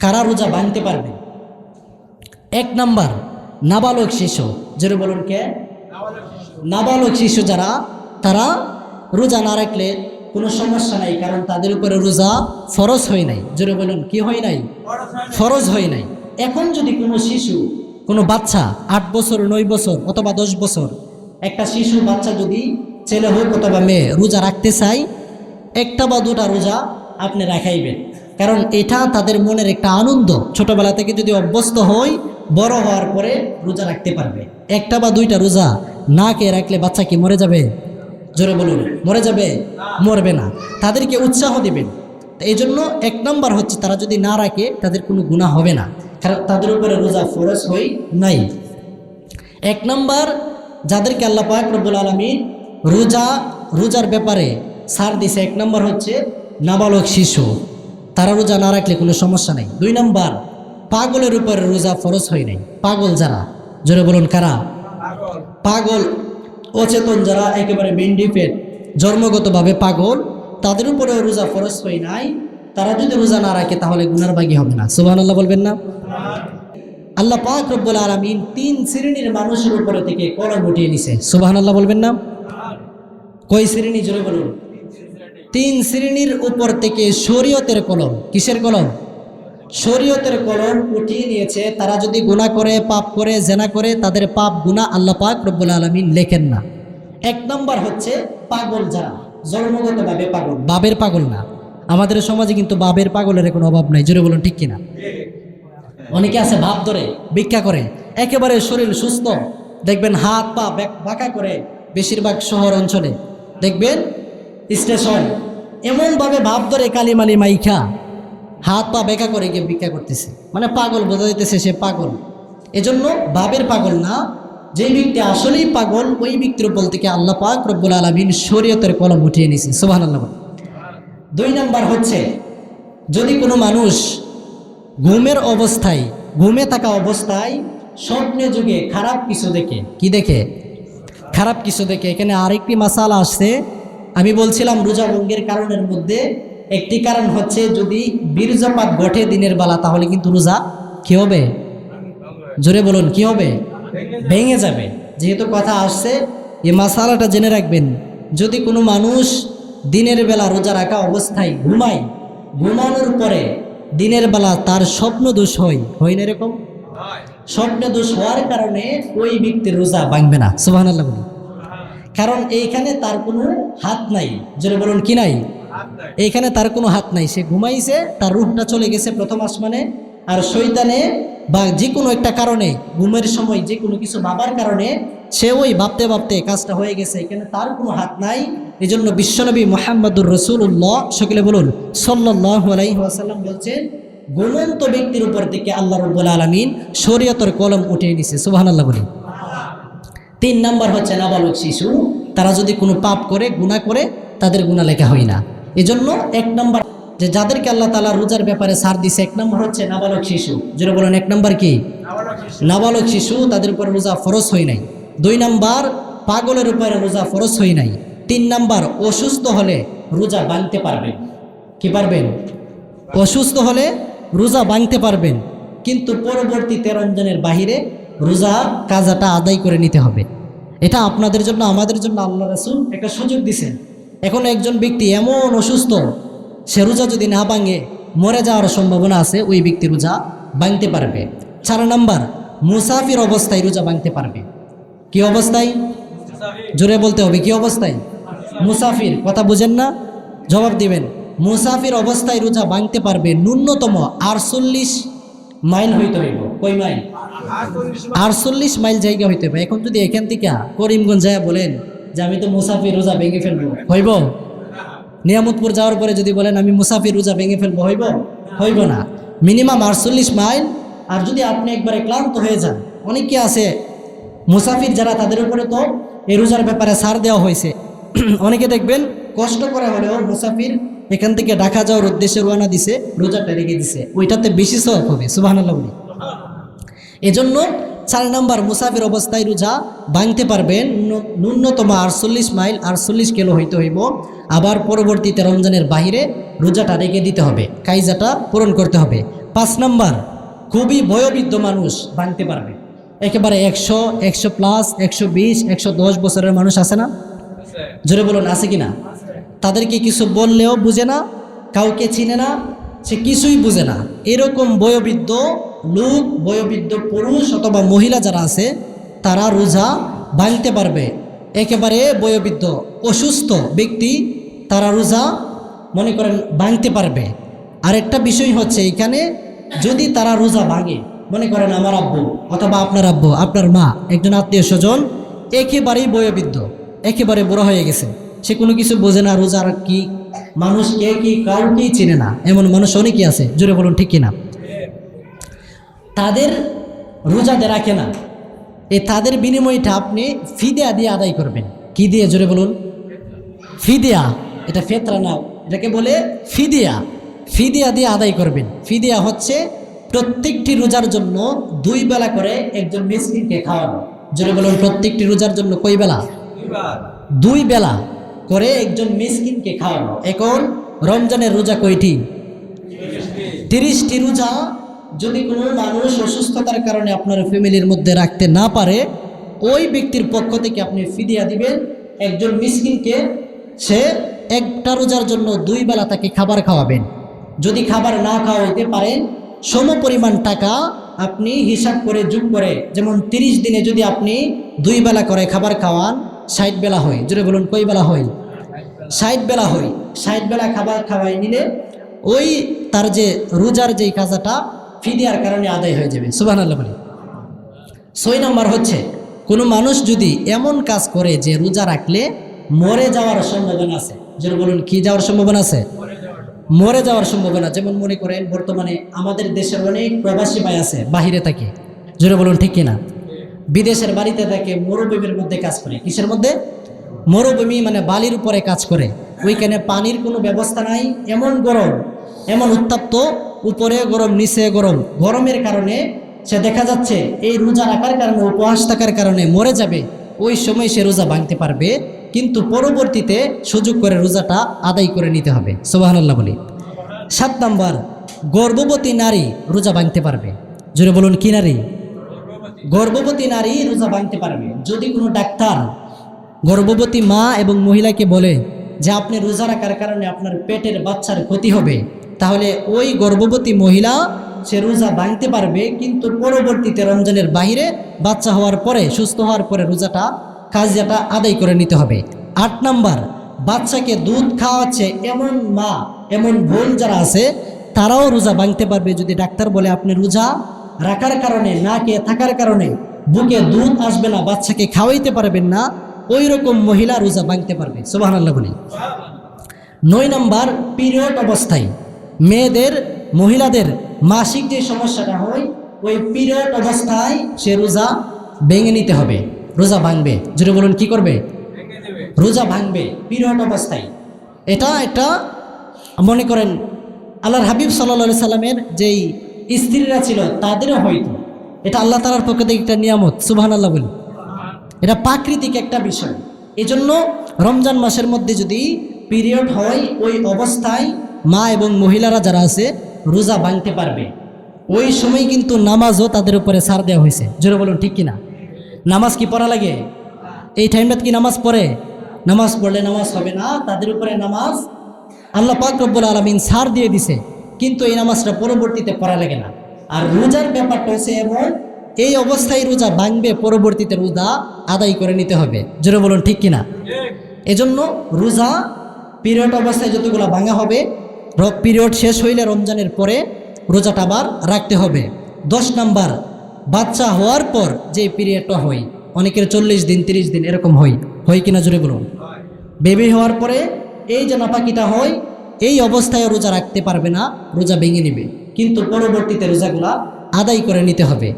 কারা রোজা ভাঙতে পারবে? এক নাম্বার নাবালক শিশু, যেটা বলুন কে? নাবালক শিশু যারা, তারা রোজা না রাখলে কোনো সমস্যা নাই, কারণ তাদের উপরে রোজা ফরজ হয় নাই। যেটা বলুন কি হয় নাই? ফরজ হয় নাই। এখন যদি কোনো শিশু, কোনো বাচ্চা 8 বছর 9 বছর অথবা 10 বছর একটা শিশু বাচ্চা যদি ছেলে হোক অথবা মেয়ে রোজা রাখতে চায়, একটা বা দুটা রোজা আপনি রাখাইবেন, কারণ এটা তাদের মনের একটা আনন্দ। ছোটবেলা থেকে যদি অভ্যস্ত হয়, বড় হওয়ার পরে রোজা রাখতে পারবে। একটা বা দুইটা রোজা না খেয়ে রাখলে বাচ্চা কি মরে যাবে? জোরে বলুন, মরে যাবে? মরবে না। তাদেরকে উৎসাহ দিবেন। তো এই জন্য এক নম্বর হচ্ছে, তারা যদি না রাখে তাদের কোনো গুনাহ হবে না, কারণ তাদের উপরে রোজা ফরজ হয় নাই। এক নম্বর যাদেরকে আল্লাহ পাক রব্বুল আলামিন রোজার ব্যাপারে ছাড় দিছে, এক নম্বর হচ্ছে নাবালক শিশু, তারা রোজা না রাখলে কোনো সমস্যা নেই। 2 নম্বর পাগলের উপরে রোজা ফরজ হয় নাই। পাগল যারা, জোরে বলুন কারা? পাগল, অচেতন যারা, একেবারে মেন্ডিফেট, জন্মগতভাবে পাগল, তাদের উপরেও রোজা ফরজ হয় নাই। তারা যদি রোজা না রাখে তাহলে গুনার ভাগী হবে না। সুবহানাল্লাহ বলবেন না? আল্লাহ পাক রব্বুল আলামিন 3 শ্রেণীর মানুষের উপরে থেকে কলম উঠিয়ে নিছে। সুবহানাল্লাহ বলবেন না? কয় শ্রেণী? জোরে বলুন। 3 শ্রেণীর উপর থেকে শরীয়তের কলম, কিসের কলম? শরীয়তের কলম উঠিয়ে নিয়েছে। তারা যদি গুনাহ করে, পাপ করে, জেনা করে, তাদের পাপ গুনাহ আল্লাহ পাক রব্বুল আলামিন লেখেন না। এক নম্বর হচ্ছে পাগল যারা, জন্মগতভাবে পাগল, বাবের পাগল না। আমাদের সমাজে কিন্তু বাবের পাগলের কোনো অভাব নাই। জোরে বলুন ঠিক কিনা? অনেকে আছে ভাব ধরে ভিক্ষা করে, একেবারে শরীর সুস্থ, দেখবেন হাত পা বাঁকা করে, বেশিরভাগ শহর অঞ্চলে দেখবেন স্টেশন এমনভাবে ভাব ধরে কালিমালি মাইখা হাত পা বেঁকা করে গিয়ে ভিক্ষা করতেছে, মানে পাগল বোঝা যাইতেছে সে পাগল। এজন্য ভাবের পাগল না, যে ব্যক্তি আসলেই পাগল ওই ব্যক্তির উপর থেকে আল্লাহ পাক রব্বুল আলামিন শরীয়তের কলম উঠিয়ে নিয়েছে। সুবহানাল্লাহ। 2 নাম্বার হচ্ছে, যদি কোনো মানুষ ঘুমে থাকা অবস্থায় স্বপ্নে যুগে খারাপ কিছু দেখে, কি দেখে? খারাপ কিছু দেখে। এখানে আরেকটি মাসালা আসছে। আমি বলছিলাম রোজা ভঙ্গের কারণের মধ্যে একটি কারণ হচ্ছে, যদি বীর্যপাত ঘটে দিনের বেলা, তাহলে কিন্তু রোজা কি হবে? জোরে বলুন কি হবে? ভেঙে যাবে। যেহেতু কথা আসছে, এই মাসালাটা জেনে রাখবেন। যদি কোনো মানুষ দিনের বেলা রোজা রাখা অবস্থায় ঘুমায়, ঘুমানোর পরে দিনের বেলা তার স্বপ্ন দোষ হয় না? এরকম স্বপ্ন দোষ হওয়ার কারণে ওই ব্যক্তির রোজা ভাঙবে না। সুবহানাল্লাহ বলুন। কারণ এইখানে তার কোনো হাত নাই। জোরে বলুন কি নাই? এইখানে তার কোনো হাত নাই। সে ঘুমাইছে, তার রূহটা চলে গেছে প্রথম আসমানে, আর শয়তানে বা যে কোনো একটা কারণে ঘুমের সময় যে কোনো কিছু ভাবার কারণে সে ওই ভাবতে ভাবতে কাজটা হয়ে গেছে। এখানে তার কোনো হাত নাই। এই জন্য বিশ্বনবী মুহাম্মদুর রাসূলুল্লাহ, সকলে বলুন সাল্লাল্লাহু আলাইহি ওয়াসাল্লাম বলছেন, ঘুমন্ত ব্যক্তির উপর থেকে আল্লাহ রাব্বুল আলামিন শরীয়তের কলম উঠিয়ে নিছে। সুবহানাল্লাহ বলুন। 3 নাম্বার হচ্ছে নাবালক শিশু, তারা যদি কোনো পাপ করে, গুনাহ করে, তাদের গুনাহ লেখা হয় না। এজন্য 1 নাম্বার যে যাদেরকে আল্লাহ তাআলা রোজার ব্যাপারে ছাড় দিছে, 1 নাম্বার হচ্ছে নাবালক শিশু। যারা বলেন 1 নাম্বার কি? নাবালক শিশু, তাদের উপর রোজা ফরজ হয় নাই। 2 নাম্বার পাগলের উপরে রোজা ফরজ হয় নাই। 3 নাম্বার অসুস্থ হলে রোজা ভাঙতে পারবেন। কি পারবেন? অসুস্থ হলে রোজা ভাঙতে পারবেন, কিন্তু পরবর্তী 13 রমজানের বাহিরে রোজা কাজাটা আদায় করে নিতে হবে। এটা আপনাদের জন্য, আমাদের জন্য আল্লাহ রাসূল একটা সুযোগ দিছেন। এখন একজন ব্যক্তি এমন অসুস্থ, সে রোজা যদি না ভাঙে মরে যাওয়ার সম্ভাবনা আছে, ওই ব্যক্তি রোজা ভাঙতে পারবে। 4 নাম্বার মুসাফির অবস্থায় রোজা ভাঙতে পারবে। কি অবস্থায়? জোরে বলতে হবে, কি অবস্থায়? মুসাফির। কথা বুঝেন না? জবাব দিবেন। মুসাফির অবস্থায় রোজা ভাঙতে পারবে। ন্যূনতম 48 মাইল হইতে হইব। কই মাইল? 48 মাইল জায়গা হইতে হবে। এখন যদি এখান থেকে করিমগঞ্জ যায় বলেন যে আমি তো মুসাফির, রোজা ভেঙে ফেলবো, হইব? নিয়ামতপুর যাওয়ার পরে যদি বলেন আমি মুসাফির, রোজা ভেঙে ফেলবো, হইব না। Minimum 48 mile. আর যদি আপনি একবারে ক্লান্ত হয়ে যান, অনেকে আছে মুসাফির যারা, তাদের উপরে তো এই রোজার ব্যাপারে ছাড় দেওয়া হয়েছে। অনেকে দেখবেন কষ্ট করে হলেও মুসাফির এখান থেকে ঢাকা যাওয়ার উদ্দেশ্যে রওনা দিছে, রোজাটা রেখে দিছে, ওইটাতে বেশি সওয়াব হবে। সুবহানাল্লাহ বলি। এজন্য 4 নাম্বার মুসাফির অবস্থায় রোজা ভাঙতে পারবেন। ন্যূনতম 48 মাইল, 48 কিলো হইতে হইব। আবার পরবর্তীতে রমজানের বাহিরে রোজাটা রেখে দিতে হবে, কাইজাটা পূরণ করতে হবে। 5 নাম্বার, খুবই বয়োবৃদ্ধ মানুষ ভাঙতে পারবে। একেবারে 100 প্লাস 120 110 বছরের মানুষ আছে না? জোরে বলুন, আছে কিনা? তাদেরকে কিছু বললেও বুঝে না, কাউকে চিনে না, সে কিছুই বুঝে না। এরকম বয়োবৃদ্ধ লোক, বয়োবৃদ্ধ পুরুষ অথবা মহিলা যারা আছে তারা রোজা ভাঙতে পারবে। একেবারে বয়োবৃদ্ধ অসুস্থ ব্যক্তি তারা রোজা মনে করেন ভাঙতে পারবে। আরেকটা বিষয় হচ্ছে এখানে, যদি তারা রোজা ভাঙে, মনে করেন আমার আব্বু অথবা আপনার আব্বু, আপনার মা, একজন আত্মীয় স্বজন একেবারেই বয়োবৃদ্ধ, একেবারে বুড়ো হয়ে গেছে, সে কোনো কিছু বোঝে না, রোজার কি, মানুষ কে কি কাউকেই চিনে না, এমন মানুষ অনেকেই আছে। জোরে বলুন ঠিক কিনা? তাদের রোজাতে রাখে না, তাদের বিনিময়টা আপনি ফিদিয়া দিয়ে আদায় করবেন। কি দিয়ে? জোরে বলুন। ফিদিয়া। এটা ফেতরা না, এটাকে বলে ফিদিয়া। ফিদিয়া দিয়ে আদায় করবেন। ফিদিয়া হচ্ছে প্রত্যেকটি রোজার জন্য 2 বেলা করে একজন মিসকিনকে খাওয়ানো। জোরে বলুন, প্রত্যেকটি রোজার জন্য কয় বেলা? 2 বেলা করে একজন মিসকিনকে খাওয়ানো। এখন রমজানের রোজা কয়টি? 30টি রোজা। যদি কোনো মানুষ অসুস্থতার কারণে আপনার ফ্যামিলির মধ্যে রাখতে না পারে, ওই ব্যক্তির পক্ষ থেকে আপনি ফিদিয়া দিবেন একজন মিসকিনকে। সে একটা রোজার জন্য 2 বেলা তাকে খাবার খাওয়াবেন। যদি খাবার না খাওয়াইতে পারেন, সম পরিমাণ টাকা আপনি হিসাব করে যোগ করে, যেমন 30 দিনে যদি আপনি 2 বেলা করে খাবার খাওয়ান, 60 বেলা হয়। জোরে বলুন, কয় বেলা হয়? 60 বেলা হয়। 60 বেলা খাবার খাওয়াই নিলে ওই তার যে রোজার যেই কাজাটা ফিদিয়ার কারণে আদায় হয়ে যাবে। সুবহানাল্লাহ বলি। 6 নাম্বার হচ্ছে, কোনো মানুষ যদি এমন কাজ করে যে রোজা রাখলে মরে যাওয়ার সম্ভাবনা আছে। যেটা বলুন, কি যাওয়ার সম্ভাবনা আছে? মরে যাওয়ার সম্ভাবনা। যেমন মনে করেন বর্তমানে আমাদের দেশের অনেক প্রবাসী ভাই আছে, বাহিরে থাকে। জোরে বলুন ঠিক কিনা? বিদেশের বাড়িতে থাকে, মরুভূমির মধ্যে কাজ করে। কিসের মধ্যে? মরুভূমি, মানে বালির উপরে কাজ করে। ওইখানে পানির কোনো ব্যবস্থা নাই, এমন গরম, এমন উত্তপ্ত, উপরে গরম নিচে গরম। গরমের কারণে সে দেখা যাচ্ছে এই রোজা রাখার কারণে, উপবাস থাকার কারণে মরে যাবে। ওই সময় সে রোজা ভাঙতে পারবে, কিন্তু পরবর্তীতে সুযোগ করে রোজাটা আদায় করে নিতে হবে। সুবহানাল্লাহ বলি। 7 নাম্বার, গর্ভবতী নারী রোজা ভাঙতে পারবে। জোরে বলুন, কি নারী? গর্ভবতী নারী রোজা ভাঙতে পারবে। যদি কোনো ডাক্তার গর্ভবতী মা এবং মহিলাকে বলে যে আপনি রোজা রাখার কারণে আপনার পেটের বাচ্চার ক্ষতি হবে, তাহলে ওই গর্ভবতী মহিলা সে রোজা ভাঙতে পারবে, কিন্তু পরবর্তীতে রমজানের বাইরে বাচ্চা হওয়ার পরে, সুস্থ হওয়ার পরে রোজাটা, কাজটা আদায় করে নিতে হবে। 8 নাম্বার, বাচ্চাকে দুধ খাওয়াচ্ছে এমন মা, এমন বোন যারা আছে, তারাও রোজা ভাঙতে পারবে। যদি ডাক্তার বলে আপনি রোজা রাখার কারণে, না খেয়ে থাকার কারণে বুকে দুধ আসবে না, বাচ্চাকে খাওয়াইতে পারবেন না, ওই রকম মহিলা রোজা ভাঙতে পারবে। সুবহানাল্লাহ বলি। 9 নাম্বার, পিরিয়ড অবস্থায় মেয়েদের, মহিলাদের মাসিক যে সমস্যাটা হয়, ওই পিরিয়ড অবস্থায় সে রোজা ভেঙে নিতে হবে, রোজা ভাঙবে। যদি বলুন, কি করবে? রোজা ভাঙবে পিরিয়ড অবস্থায়। এটা একটা মনে করেন আল্লাহর হাবিব সাল্লাল্লাহু আলাইহি সাল্লামের যেই স্ত্রীরা ছিল তাদেরও হয়তো, এটা আল্লাহ তাআলার পক্ষ থেকে একটা নিয়ামত। সুবহানাল্লাহ বলি। এটা প্রাকৃতিক একটা বিষয়। এজন্য রমজান মাসের মধ্যে যদি পিরিয়ড হয়, ওই অবস্থায় মা এবং মহিলারা যারা আছে রোজা ভাঙতে পারবে। ওই সময় কিন্তু নামাজও তাদের উপরে ছাড় দেওয়া হয়েছে। জোরে বলুন ঠিক কিনা? নামাজ কি পড়া লাগে? এই টাইমটা কি নামাজ পড়ে? নামাজ পড়লে নামাজ হবে না, তাদের উপরে নামাজ আল্লাহ পাক রব্বুল আলামিন ছাড় দিয়ে দিছে, কিন্তু এই নামাজটা পরবর্তীতে পড়া লাগে না। আর রোজার ব্যাপারটা হচ্ছে এমন, এই অবস্থায় রোজা ভাঙবে, পরবর্তীতে রোজা আদায় করে নিতে হবে। জোরে বলুন ঠিক কিনা? এজন্য রোজা পিরিয়ড অবস্থায় যতগুলো ভাঙা হবে, পিরিয়ড শেষ হইলে রমজানের পরে রোজাটা আবার রাখতে হবে। 10 নাম্বার, বাচ্চা হওয়ার পর যে পিরিয়ডটা হয়, অনেকের 40 দিন 30 দিন এরকম হয় কিনা? জোরে বলুন। বেবি হওয়ার পরে এই যে নাপাকিটা হয়, এই অবস্থায় রোজা রাখতে পারবে না, রোজা ভেঙে নেবে, কিন্তু পরবর্তীতে রোজাগুলা আদায় করে নিতে হবে।